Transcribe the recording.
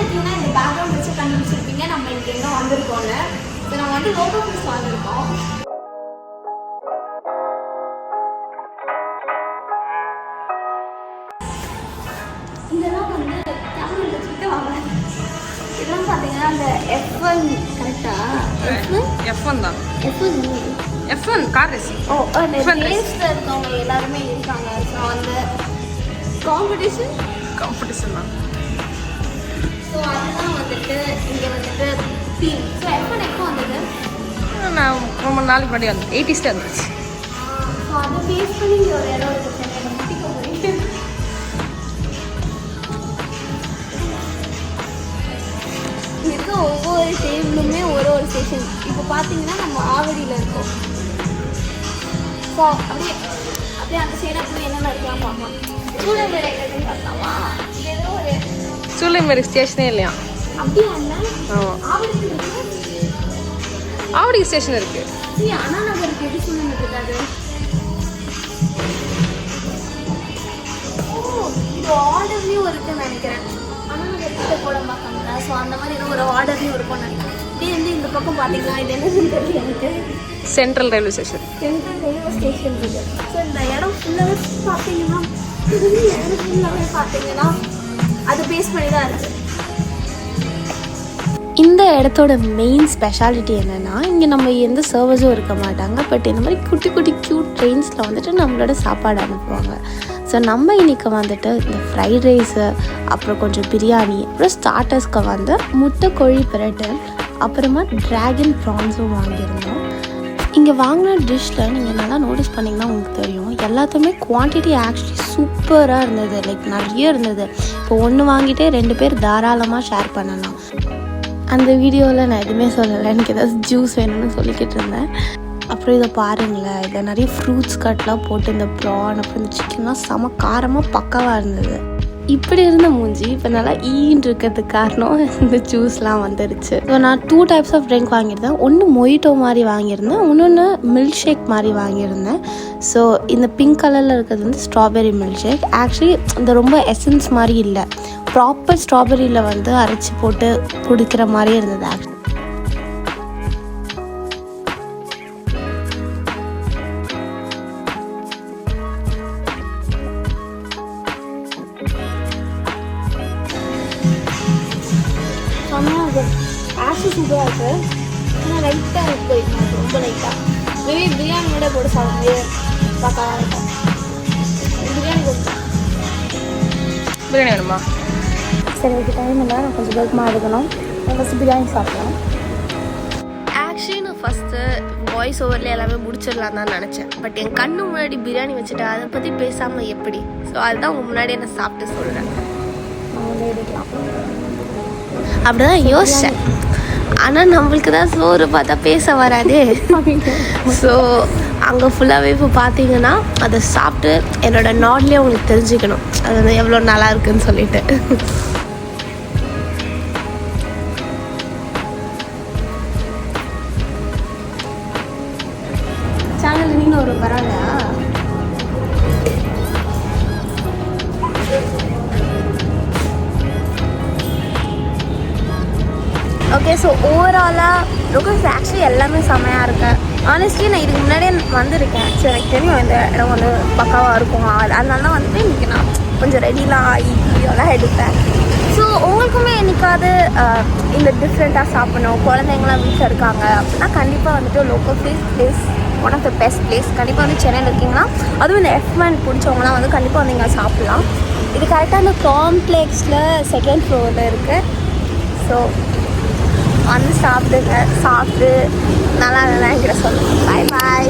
பார்த்தீங்கன்னா இந்த பேக்ரவுண்ட் வச்சு கண்டுபிடிச்சிருப்பீங்க நம்ம இங்கே எங்கே வந்திருக்கோம்னு. இப்போ நம்ம வந்து லோகோ ஃபீஸ் வந்திருக்கோம். இதெல்லாம் வந்து தமிழ் வச்சுக்கிட்டு வாங்க. இதெல்லாம் பார்த்தீங்கன்னா அந்த F1 கரெக்டாக F1 தான். F1 car racing. ஓ அந்த ரேஸில் இருக்கவங்க எல்லாருமே இருக்காங்க. ஸோ அந்த காம்படிஷன் தான். ஸோ அதுதான் வந்துட்டு இங்கே வந்துட்டு தீம். ஸோ F1 எப்போ வந்தது? நான் ரொம்ப நாளைக்கு முன்னாடி வந்து 80s வந்துச்சு. ஸோ அதை பேஸ் பண்ணி இங்கே ஒரு இடம் இருக்குது. சென்னையில் முட்டிக்க போயிட்டு இருக்க ஒவ்வொரு டேபிளுமே ஒரு ஸ்டேஷன். இப்போ பார்த்தீங்கன்னா நம்ம ஆவடியில் இருக்கோம். ஸோ அப்படியே அப்படியே அந்த சைடாக போய் என்னென்ன இருக்கலாம் பார்க்கலாம். சூழல்வேலை எதுன்னு பார்க்கலாமா? இது ஏதோ ஒரு சூளைமேரி ஸ்டேஷனே இல்லையா? அப்படியா இல்லை ஆவடி ஸ்டேஷன் இருக்கு. சரி அண்ணா நகருக்கு எப்படி சூழ்நிலை இருக்காது? ஓ இது ஆர்டர்லேயும் இருக்குன்னு நினைக்கிறேன். அண்ணா நகர் கிட்ட கூட பார்க்காங்களா? ஸோ அந்த மாதிரி ஏதோ ஒரு ஆர்டர்லேயும் இருக்கும்னு நினைக்கிறேன். இதே வந்து இந்த பக்கம் பார்த்தீங்கன்னா இது என்னன்னு தெரியல எனக்கு. Central railway station. Central railway station இருக்குது. ஸோ இந்த இடம் ஃபுல்லாகவே பார்த்தீங்கன்னா இடம் ஃபுல்லாகவே பார்த்தீங்கன்னா அது பேஸ் பண்ணி தான் இருக்குது. இந்த இடத்தோட மெயின் ஸ்பெஷாலிட்டி என்னென்னா, இங்கே நம்ம எந்த சர்வஸும் இருக்க மாட்டாங்க. பட் இந்த மாதிரி குட்டி குட்டி க்யூட் ட்ரெயின்ஸில் வந்துட்டு நம்மளோட சாப்பாடு அனுப்புவாங்க. ஸோ நம்ம இன்றைக்கி வந்துட்டு இந்த ஃப்ரைட் ரைஸு, அப்புறம் கொஞ்சம் பிரியாணி, அப்புறம் ஸ்டார்டர்ஸ்க்கு வந்து முட்டை கோழி பிரட்டு, அப்புறமா ட்ராகன் ப்ரான்ஸும் வாங்கியிருந்தோம். இங்கே வாங்கின டிஷ்ஷில் நீங்கள் நல்லா நோட்டீஸ் பண்ணிங்கன்னா உங்களுக்கு தெரியும், எல்லாத்துமே குவான்டிட்டி ஆக்சுவலி சூப்பராக இருந்தது. லைக் நிறைய இருந்தது. இப்போ ஒன்று வாங்கிட்டே 2 பேர் தாராளமாக ஷேர் பண்ணலாம். அந்த வீடியோவில் நான் எதுவுமே சொல்லலை, எனக்கு ஏதாவது ஜூஸ் வேணும்னு சொல்லிக்கிட்டு இருந்தேன். அப்புறம் இதை பாருங்களேன், இதில் நிறைய ஃப்ரூட்ஸ் கட்லாம் போட்டு இந்த ப்ரான் அப்புறம் இந்த சிக்கன்லாம் செம காரமாக பக்காவாக இருந்தது. இப்படி இருந்த மூஞ்சி இப்போ நல்லா ஈன்னு இருக்கிறதுக்கு காரணம் இந்த ஜூஸ்லாம் வந்துருச்சு. ஸோ நான் 2 டைப்ஸ் ஆஃப் ட்ரிங்க் வாங்கியிருந்தேன். ஒன்று மொய்ட்டோ மாதிரி வாங்கியிருந்தேன், இன்னொன்று மில்க் ஷேக் மாதிரி வாங்கியிருந்தேன். ஸோ இந்த பிங்க் கலரில் இருக்கிறது வந்து ஸ்ட்ராபெரி மில்க் ஷேக். ஆக்சுவலி இந்த ரொம்ப எசன்ஸ் மாதிரி இல்லை, ப்ராப்பர் ஸ்ட்ராபெரியில் வந்து அரைச்சி போட்டு குடிக்கிற மாதிரியே இருந்தது. ஆக்சுவலி ஆஷு சூப்பராக இருக்குது. ஆனால் லைட்டாக எனக்கு போயிடுச்சு, ரொம்ப லைட்டாக. மேபி பிரியாணியோட போட்டு சாப்பிடும்போது பார்க்கலாம் இருக்கும். பிரியாணி கொடுத்தேன். பிரியாணி வேணுமா? சரி ஓகே, டைம் இல்லை, நான் கொஞ்சம் வேகமாக எடுக்கணும். நான் ஃபஸ்ட்டு பிரியாணி சாப்பிடலாம். ஆக்சுவலி நான் ஃபஸ்ட்டு வாய்ஸ் ஓவரில் எல்லாமே முடிச்சிடலாம் தான் நினச்சேன். பட் என் கண்ணு முன்னாடி பிரியாணி வச்சுட்டு அதை பற்றி பேசாமல் எப்படி? ஸோ அதுதான் உங்கள் முன்னாடியே நான் சாப்பிட்டு சொல்கிறேன். நான் வந்து எடுக்கலாம் அப்படிதான் யோசித்தேன். ஆனால் நம்மளுக்கு தான் சோறு பார்த்தா பேச வராதே. ஸோ அங்கே ஃபுல்லாகவே இப்போ பார்த்தீங்கன்னா அதை சாப்பிட்டு என்னோடய நாட்லேயே உங்களுக்கு தெரிஞ்சுக்கணும் அது வந்து எவ்வளோ நல்லா இருக்குன்னு சொல்லிட்டு. சேனல் நீங்கள் ஒரு பரவாயில்லையா? ஓகே, ஸோ ஓவராலாக லோக்கல்ஸ் ஆக்சுவலி எல்லாமே செம்மையாக இருக்கு. ஆனஸ்ட்லி நான் இதுக்கு முன்னாடியே வந்திருக்கேன். ஸோ எனக்கு தெரியும் இந்த இடம் வந்து பக்காவாக இருக்கும். அதனால தான் வந்துட்டு இன்றைக்கி நான் கொஞ்சம் ரெடிலாம் ஆகி வீடியோலாம் எடுப்பேன். ஸோ உங்களுக்குமே என்றைக்காவது இந்த டிஃப்ரெண்ட்டாக சாப்பிடணும், குழந்தைங்களாம் வீட்டில் இருக்காங்க அப்படின்னா கண்டிப்பாக வந்துட்டு local place one of the best place. கண்டிப்பாக வந்து சென்னையில் இருக்கீங்கன்னா அதுவும் இந்த F1 பிடிச்சவங்களாம் வந்து கண்டிப்பாக வந்து இங்கே சாப்பிட்லாம். இது கரெக்டாக அந்த காம்ப்ளெக்ஸில் 2nd ஃப்ளோரில் இருக்குது. ஸோ வந்து சாப்பிடுங்க, சாப்பிட்டு நல்லா இல்லைங்கிற சொல்லுங்கள். பாய் பாய்.